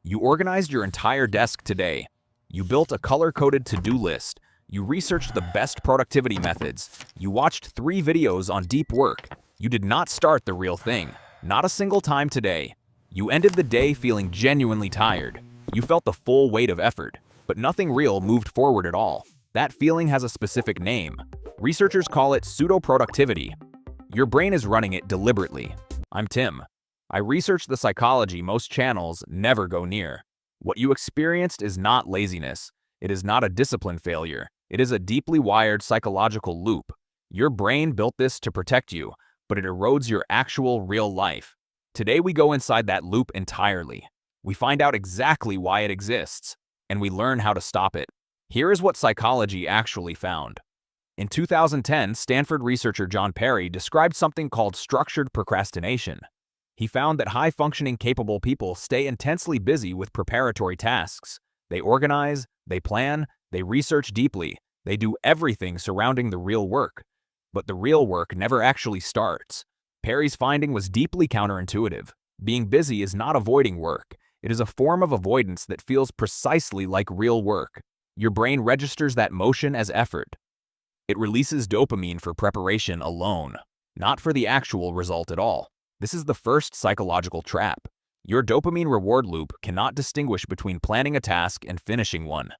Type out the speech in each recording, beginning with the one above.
You organized your entire desk today. You built a color-coded to-do list. You researched the best productivity methods. You watched 3 videos on deep work. You did not start the real thing. Not a single time today. You ended the day feeling genuinely tired. You felt the full weight of effort, but nothing real moved forward at all. That feeling has a specific name. Researchers call it pseudoproductivity. Your brain is running it deliberately. I'm Tim. I researched the psychology most channels never go near. What you experienced is not laziness. It is not a discipline failure. It is a deeply wired psychological loop. Your brain built this to protect you, but it erodes your actual real life. Today we go inside that loop entirely. We find out exactly why it exists, and we learn how to stop it. Here is what psychology actually found. In 2010, Stanford researcher John Perry described something called structured procrastination. He found that high-functioning, capable people stay intensely busy with preparatory tasks. They organize, they plan, they research deeply, they do everything surrounding the real work. But the real work never actually starts. Perry's finding was deeply counterintuitive. Being busy is not avoiding work. It is a form of avoidance that feels precisely like real work. Your brain registers that motion as effort. It releases dopamine for preparation alone, not for the actual result at all. This is the first psychological trap. Your dopamine reward loop cannot distinguish between planning a task and finishing one.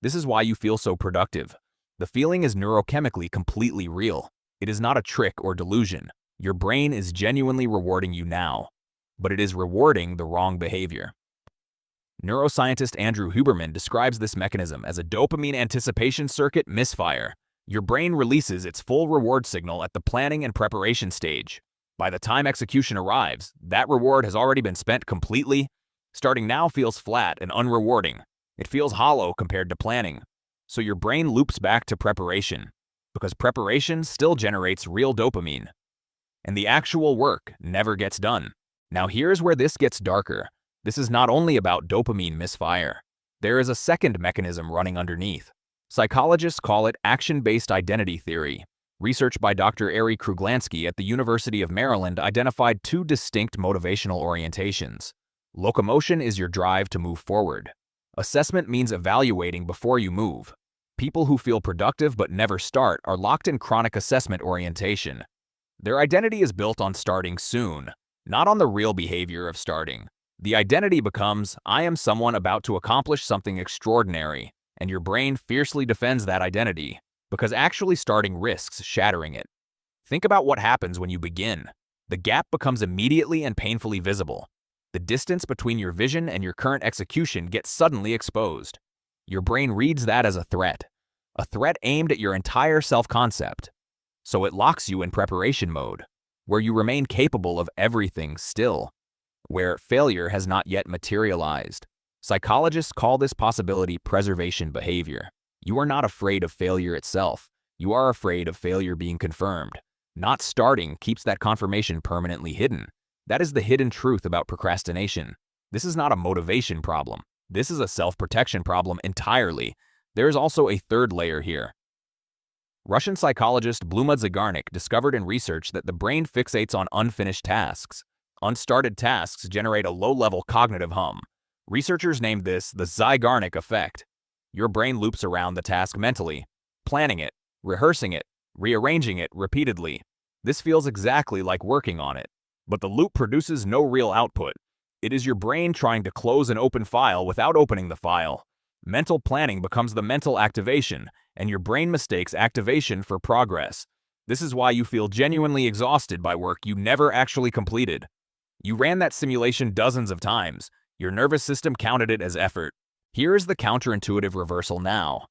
This is why you feel so productive. The feeling is neurochemically completely real. It is not a trick or delusion. Your brain is genuinely rewarding you now, but it is rewarding the wrong behavior. Neuroscientist Andrew Huberman describes this mechanism as a dopamine anticipation circuit misfire. Your brain releases its full reward signal at the planning and preparation stage. By the time execution arrives, that reward has already been spent completely. Starting now feels flat and unrewarding. It feels hollow compared to planning. So your brain loops back to preparation, because preparation still generates real dopamine. And the actual work never gets done. Now here's where this gets darker. This is not only about dopamine misfire. There is a second mechanism running underneath. Psychologists call it action-based identity theory. Research by Dr. Ari Kruglansky at the University of Maryland identified 2 distinct motivational orientations. Locomotion is your drive to move forward. Assessment means evaluating before you move. People who feel productive but never start are locked in chronic assessment orientation. Their identity is built on starting soon, not on the real behavior of starting. The identity becomes, I am someone about to accomplish something extraordinary, and your brain fiercely defends that identity, because actually starting risks shattering it. Think about what happens when you begin. The gap becomes immediately and painfully visible. The distance between your vision and your current execution gets suddenly exposed. Your brain reads that as a threat aimed at your entire self-concept. So it locks you in preparation mode, where you remain capable of everything still, where failure has not yet materialized. Psychologists call this possibility preservation behavior. You are not afraid of failure itself. You are afraid of failure being confirmed. Not starting keeps that confirmation permanently hidden. That is the hidden truth about procrastination. This is not a motivation problem. This is a self-protection problem entirely. There is also a third layer here. Russian psychologist Zeigarnik discovered in research that the brain fixates on unfinished tasks. Unstarted tasks generate a low-level cognitive hum. Researchers named this the Zeigarnik effect. Your brain loops around the task mentally, planning it, rehearsing it, rearranging it repeatedly. This feels exactly like working on it. But the loop produces no real output. It is your brain trying to close an open file without opening the file. Mental planning becomes the mental activation, and your brain mistakes activation for progress. This is why you feel genuinely exhausted by work you never actually completed. You ran that simulation dozens of times. Your nervous system counted it as effort. Here is the counterintuitive reversal now.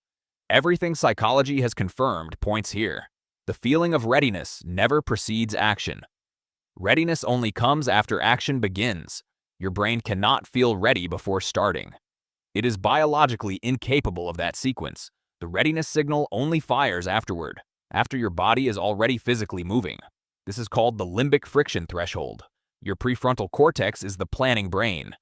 Everything psychology has confirmed points here. The feeling of readiness never precedes action. Readiness only comes after action begins. Your brain cannot feel ready before starting. It is biologically incapable of that sequence. The readiness signal only fires afterward, after your body is already physically moving. This is called the limbic friction threshold. Your prefrontal cortex is the planning brain.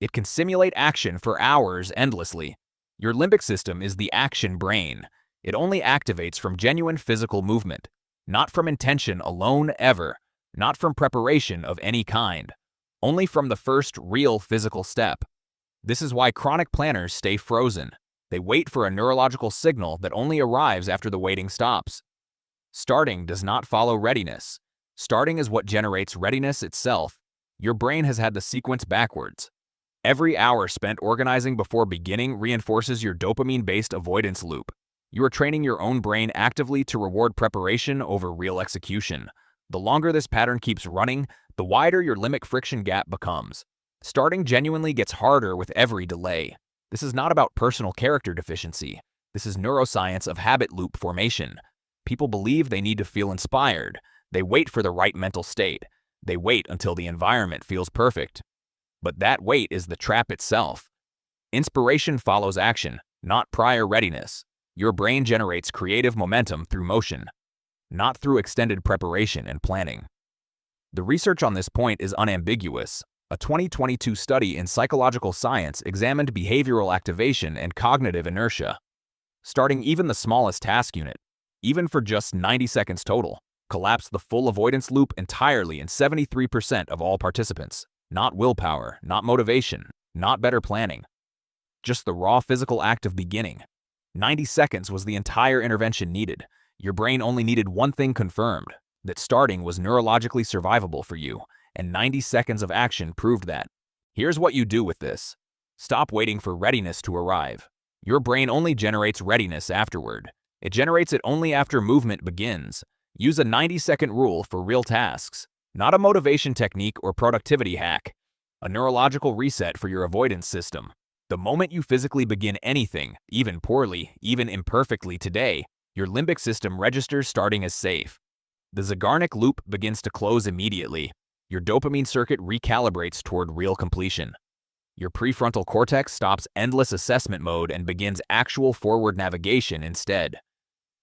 It can simulate action for hours endlessly. Your limbic system is the action brain. It only activates from genuine physical movement, not from intention alone ever, not from preparation of any kind, only from the first real physical step. This is why chronic planners stay frozen. They wait for a neurological signal that only arrives after the waiting stops. Starting does not follow readiness. Starting is what generates readiness itself. Your brain has had the sequence backwards. Every hour spent organizing before beginning reinforces your dopamine-based avoidance loop. You are training your own brain actively to reward preparation over real execution. The longer this pattern keeps running, the wider your limbic friction gap becomes. Starting genuinely gets harder with every delay. This is not about personal character deficiency. This is neuroscience of habit loop formation. People believe they need to feel inspired. They wait for the right mental state. They wait until the environment feels perfect. But that wait is the trap itself. Inspiration follows action, not prior readiness. Your brain generates creative momentum through motion, not through extended preparation and planning. The research on this point is unambiguous. A 2022 study in Psychological Science examined behavioral activation and cognitive inertia. Starting even the smallest task unit, even for just 90 seconds total, collapsed the full avoidance loop entirely in 73% of all participants. Not willpower, not motivation, not better planning. Just the raw physical act of beginning. 90 seconds was the entire intervention needed. Your brain only needed one thing confirmed, that starting was neurologically survivable for you, and 90 seconds of action proved that. Here's what you do with this. Stop waiting for readiness to arrive. Your brain only generates readiness afterward. It generates it only after movement begins. Use a 90-second rule for real tasks. Not a motivation technique or productivity hack. A neurological reset for your avoidance system. The moment you physically begin anything, even poorly, even imperfectly today, your limbic system registers starting as safe. The Zeigarnik loop begins to close immediately. Your dopamine circuit recalibrates toward real completion. Your prefrontal cortex stops endless assessment mode and begins actual forward navigation instead.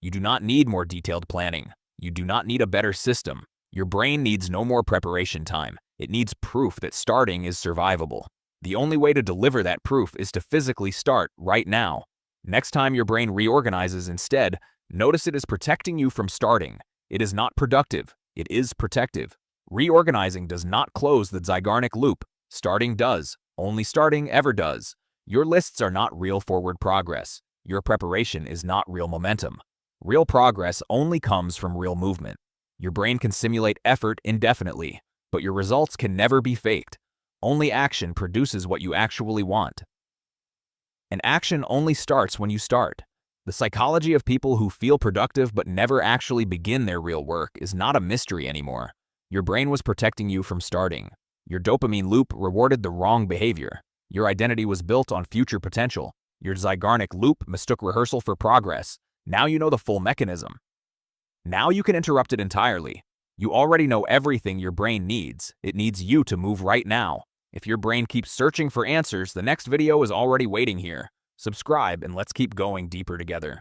You do not need more detailed planning. You do not need a better system. Your brain needs no more preparation time. It needs proof that starting is survivable. The only way to deliver that proof is to physically start right now. Next time your brain reorganizes instead, notice it is protecting you from starting. It is not productive. It is protective. Reorganizing does not close the Zeigarnik loop. Starting does. Only starting ever does. Your lists are not real forward progress. Your preparation is not real momentum. Real progress only comes from real movement. Your brain can simulate effort indefinitely, but your results can never be faked. Only action produces what you actually want. And action only starts when you start. The psychology of people who feel productive but never actually begin their real work is not a mystery anymore. Your brain was protecting you from starting. Your dopamine loop rewarded the wrong behavior. Your identity was built on future potential. Your Zeigarnik loop mistook rehearsal for progress. Now you know the full mechanism. Now you can interrupt it entirely. You already know everything your brain needs. It needs you to move right now. If your brain keeps searching for answers, the next video is already waiting here. Subscribe and let's keep going deeper together.